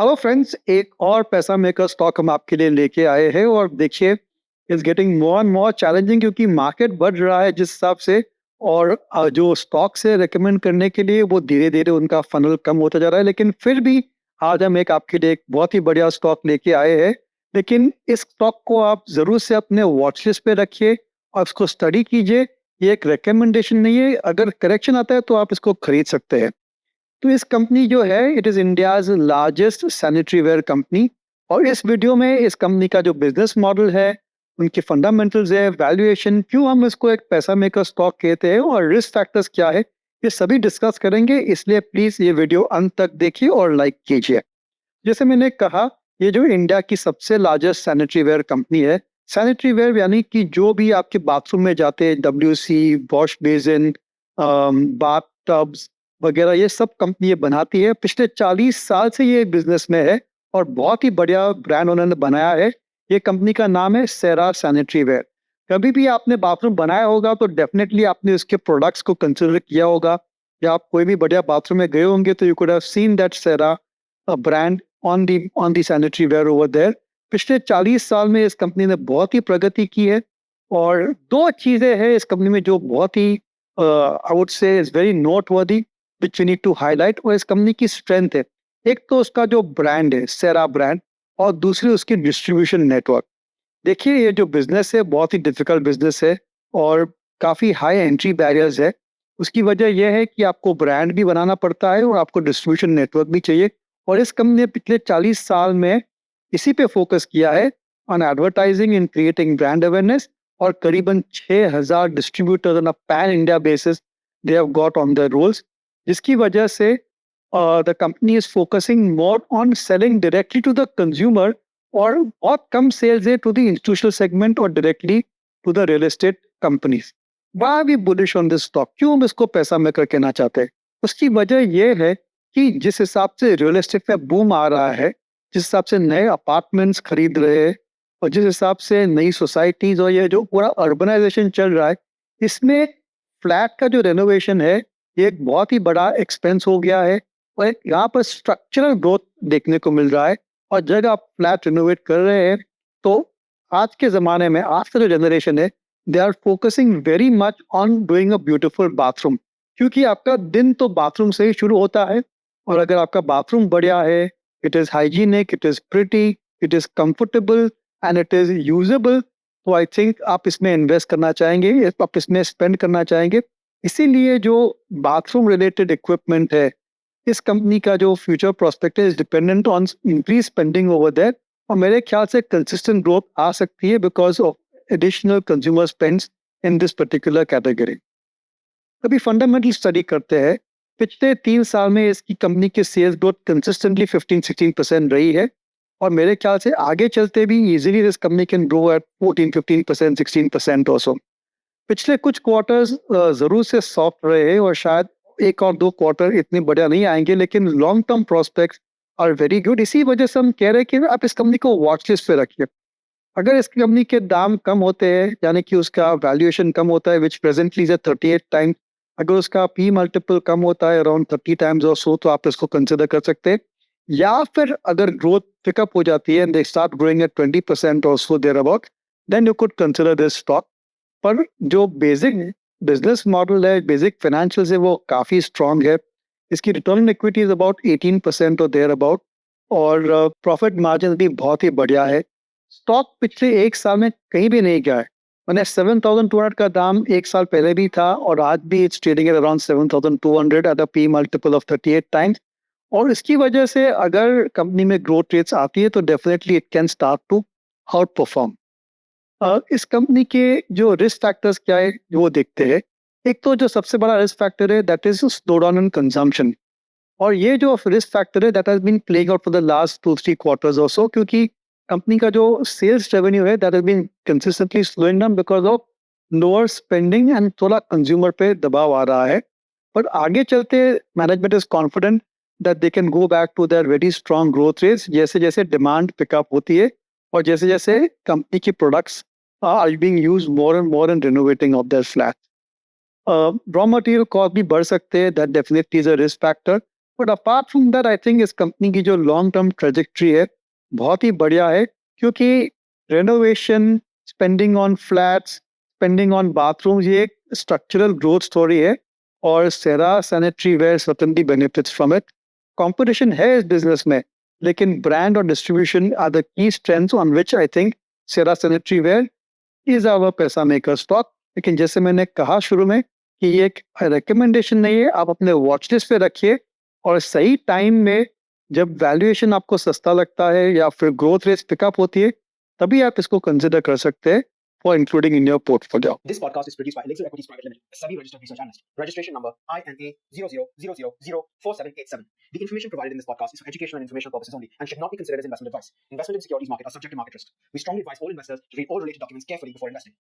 Hello friends, एक और पैसा मेकर स्टॉक हम आपके लिए लेके आए हैं और देखिए is getting more and more challenging क्योंकि मार्केट बढ़ रहा है जिस हिसाब से। और जो स्टॉक से रेकमेंड करने के लिए वो धीरे धीरे उनका फनल कम होता जा रहा है, लेकिन फिर भी आज हम एक आपके लिए एक बहुत ही बढ़िया स्टॉक लेके आए हैं। लेकिन इस स्टॉक को आप जरूर से अपने वॉच लिस्ट पे रखिए और उसको स्टडी कीजिए। ये एक रिकमेंडेशन नहीं है, अगर करेक्शन आता है तो आप इसको खरीद सकते हैं। तो इस कंपनी जो है it is India's largest sanitary ware company. और इस वीडियो में इस कंपनी का जो बिजनेस मॉडल है, उनके फंडामेंटल्स है, वैल्यूएशन, क्यों हम इसको एक पैसा मेकर स्टॉक कहते हैं और रिस्क फैक्टर्स क्या है, ये सभी डिस्कस करेंगे। इसलिए प्लीज ये वीडियो अंत तक देखिए और लाइक कीजिए। जैसे मैंने कहा, ये जो इंडिया की सबसे लार्जेस्ट सैनिटरी वेयर कंपनी है। सैनिटरी वेयर यानी कि जो भी आपके बाथरूम में जाते हैं, WC, wash basin, bath tubs वगैरह, ये सब कंपनी ये बनाती है। पिछले 40 साल से ये बिजनेस में है और बहुत ही बढ़िया ब्रांड उन्होंने बनाया है। ये कंपनी का नाम है सेरा सैनिटरी वेयर। कभी भी आपने बाथरूम बनाया होगा तो डेफिनेटली आपने उसके प्रोडक्ट्स को कंसिडर किया होगा, या आप कोई भी बढ़िया बाथरूम में गए होंगे तो you could have seen that Cera brand on the sanitary ware over there. पिछले 40 साल में इस कंपनी ने बहुत ही प्रगति की है। और दो चीजें हैं इस कंपनी में जो बहुत ही I would say is very noteworthy, which we need to highlight. और इस कंपनी की स्ट्रेंथ है, एक तो उसका जो ब्रांड है सेरा ब्रांड, और दूसरी उसकी डिस्ट्रीब्यूशन नेटवर्क। देखिए ये जो बिजनेस है बहुत ही डिफिकल्ट बिजनेस है और काफ़ी हाई एंट्री बैरियर्स है। उसकी वजह यह है कि आपको ब्रांड भी बनाना पड़ता है और आपको डिस्ट्रीब्यूशन नेटवर्क भी चाहिए। और इस कंपनी ने पिछले 40 साल में इसी पे फोकस किया है, on advertising and creating brand awareness. और करीबन 6000 distributors on a pan India basis they have got on the rolls, जिसकी वजह से the company is focusing more on selling directly to the consumer. और बहुत कम सेल्स है टू द इंस्टीट्यूशनल सेगमेंट और directly to the real estate companies. Why we bullish on this stock, क्यों हम इसको पैसा मेकर कहना चाहते हैं? उसकी वजह यह है कि जिस हिसाब से रियल एस्टेट में बूम आ रहा है, जिस हिसाब से नए अपार्टमेंट्स खरीद रहे हैं, और जिस हिसाब से नई सोसाइटीज और ये जो पूरा अर्बनाइजेशन चल रहा है, इसमें फ्लैट का जो रेनोवेशन है ये एक बहुत ही बड़ा एक्सपेंस हो गया है। और यहाँ पर स्ट्रक्चरल ग्रोथ देखने को मिल रहा है। और जब आप फ्लैट रिनोवेट कर रहे हैं तो आज के ज़माने में आज का जो जनरेशन है, they are focusing very much on doing a beautiful bathroom. क्योंकि आपका दिन तो बाथरूम से ही शुरू होता है। और अगर आपका बाथरूम बढ़िया है, it is hygienic, it is pretty, it is comfortable and it is usable, तो आई थिंक आप इसमें इन्वेस्ट करना चाहेंगे, आप इसमें स्पेंड करना चाहेंगे। इसीलिए जो बाथरूम रिलेटेड इक्विपमेंट है, इस कंपनी का जो फ्यूचर प्रोस्पेक्ट है is dependent on increase spending over there. और मेरे ख्याल से कंसिस्टेंट ग्रोथ आ सकती है because of additional consumer spends in this particular category. अभी फंडामेंटल स्टडी करते हैं। पिछले 3 साल में इसकी कंपनी की सेल्स ग्रोथ कंसिस्टेंटली 15-16% रही है। और मेरे ख्याल से आगे चलते भी easily this company can grow at 14-15%, 16% also. पिछले कुछ क्वार्टर्स जरूर से सॉफ्ट रहे हैं और शायद एक और दो क्वार्टर इतने बढ़िया नहीं आएंगे, लेकिन long term prospects are very good. इसी वजह से हम कह रहे हैं कि आप इस कंपनी को वॉच लिस्ट पे रखिए। अगर इस कंपनी के दाम कम होते हैं, यानी कि उसका वैल्यूएशन कम होता है, विच प्रेजेंटली इज 38 टाइम्स, अगर उसका पी मल्टीपल कम होता है अराउंड 30 टाइम्स और सो, तो आप इसको कंसिडर कर सकते हैं। या फिर अगर ग्रोथ पिकअप हो जाती है and they start growing at 20% और so there about, then you could consider this stock. पर जो बेसिक बिजनेस मॉडल है, बेसिक फाइनेंशियल्स है, वो काफ़ी स्ट्रांग है। इसकी रिटर्न इक्विटी इज अबाउट 18% और देयर अबाउट। और प्रॉफिट मार्जिन भी बहुत ही बढ़िया है। स्टॉक पिछले एक साल में कहीं भी नहीं गया है। मैंने 7,200 का दाम एक साल पहले भी था और आज भी it's trading at around 7,200 at a P multiple of 38 times. और इसकी वजह से अगर कंपनी में ग्रोथ रेट्स आती है तो definitely it can start to outperform. इस कंपनी के जो रिस्क फैक्टर्स क्या है वो देखते हैं। एक तो जो सबसे बड़ा रिस्क फैक्टर है that is slow down in consumption. और ये जो रिस्क फैक्टर है that has been playing out for the last 2-3 quarters also, क्योंकि कंपनी का जो सेल्स रेवेन्यू है that has been consistently slowing down because of lower spending and थोड़ा consumer पे दबाव आ रहा है। पर आगे चलते management is confident that they can go back to their very strong growth rates, जैसे जैसे डिमांड पिकअप होती है और जैसे जैसे कंपनी की products are being used more and more in renovating of their flats. Raw material cost भी बढ़ सकते हैं, that definitely is a risk factor. But apart from that I think इस कंपनी की जो लॉन्ग टर्म ट्रेजेक्ट्री है बहुत ही बढ़िया है, क्योंकि renovation, spending on flats, spending on bathroom, ये एक स्ट्रक्चरल ग्रोथ स्टोरी है। और Cera sanitary ware certainly benefits from it. Competition है इस बिजनेस में, लेकिन ब्रांड और distribution are the key strengths on which I think Cera sanitary ware is our पैसा मेकर स्टॉक। लेकिन जैसे मैंने कहा शुरू में कि ये एक रिकमेंडेशन नहीं है, आप अपने वॉच लिस्ट पे रखिए और सही टाइम में जब वैल्यूएशन आपको सस्ता लगता है या फिर ग्रोथ रेट पिकअप होती है, तभी आप इसको कंसिडर कर सकते हैं for including in your portfolio. This podcast is produced by Elixir Equities Private Limited, a SEBI registered research analyst. Registration number INA 0000004787. The information provided in this podcast is for educational and informational purposes only and should not be considered as investment advice. Investment in securities market are subject to market risk. We strongly advise all investors to read all related documents carefully before investing.